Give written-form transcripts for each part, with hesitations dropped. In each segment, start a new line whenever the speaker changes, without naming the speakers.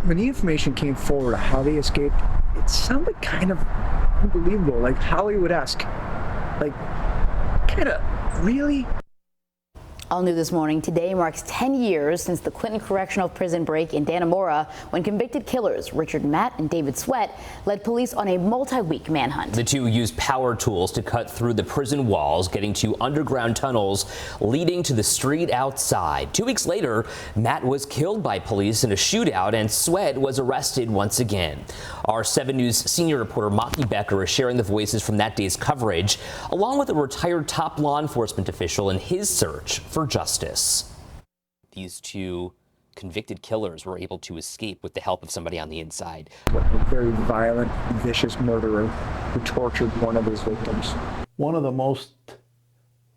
When the information came forward of how they escaped, it sounded kind of unbelievable, like Hollywood-esque. Like, kind of, really?
All new this morning, today marks 10 years since the Clinton Correctional Prison break in Dannemora, when convicted killers Richard Matt and David Sweat led police on a multi-week manhunt.
The two used power tools to cut through the prison walls, getting to underground tunnels leading to the street outside. 2 weeks later, Matt was killed by police in a shootout, and Sweat was arrested once again. Our 7 News senior reporter Maki Becker is sharing the voices from that day's coverage, along with a retired top law enforcement official in his search for justice. These two convicted killers were able to escape with the help of somebody on the inside.
A very violent, vicious murderer who tortured one of his victims.
One of the most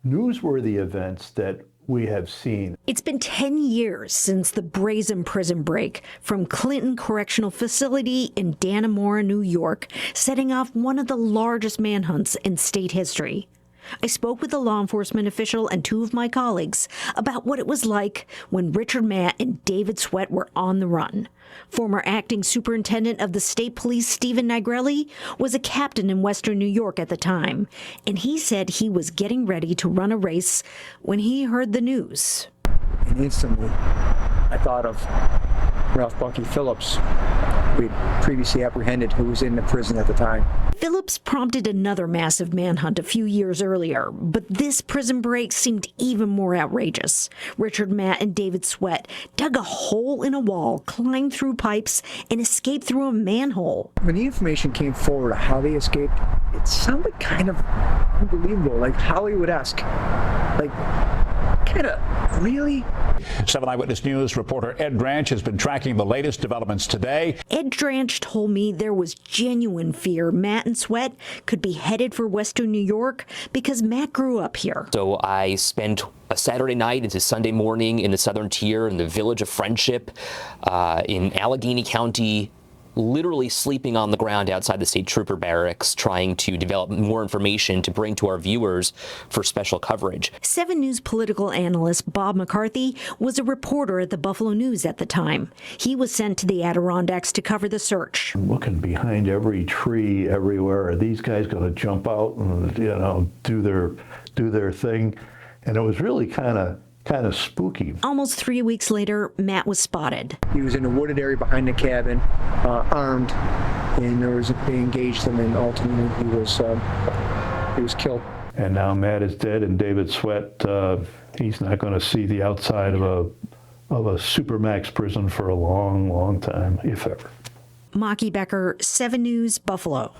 newsworthy events that we have seen.
It's been 10 years since the brazen prison break from Clinton Correctional Facility in Dannemora, New York, setting off one of the largest manhunts in state history. I spoke with a law enforcement official and 2 of my colleagues about what it was like when Richard Matt and David Sweat were on the run. Former acting superintendent of the state police, Stephen Nigrelli, was a captain in Western New York at the time, and he said he was getting ready to run a race when he heard the news.
And instantly, I thought of Ralph Bucky Phillips, we'd previously apprehended, who was in the prison at the time.
Phillips prompted another massive manhunt a few years earlier, but this prison break seemed even more outrageous. Richard Matt and David Sweat dug a hole in a wall, climbed through pipes, and escaped through a manhole.
When the information came forward of how they escaped, it sounded kind of unbelievable, like Hollywood-esque. Like, kind of, really?
7 Eyewitness News reporter Ed Dranch has been tracking the latest developments today.
Ed Dranch told me there was genuine fear Matt and Sweat could be headed for Western New York because Matt grew up here.
So I spent a Saturday night into Sunday morning in the Southern Tier in the Village of Friendship in Allegheny County, literally sleeping on the ground outside the state trooper barracks, trying to develop more information to bring to our viewers for special coverage.
7 News political analyst Bob McCarthy was a reporter at the Buffalo News at the time. He was sent to the Adirondacks to cover the search.
Looking behind every tree everywhere. Are these guys going to jump out and, do their thing? And it was really kind of spooky.
Almost 3 weeks later, Matt was spotted.
He was in a wooded area behind the cabin, armed, and they engaged him, and ultimately he was killed.
And now Matt is dead, and David Sweat, he's not going to see the outside of a supermax prison for a long, long time, if ever.
Maki Becker, 7 News, Buffalo.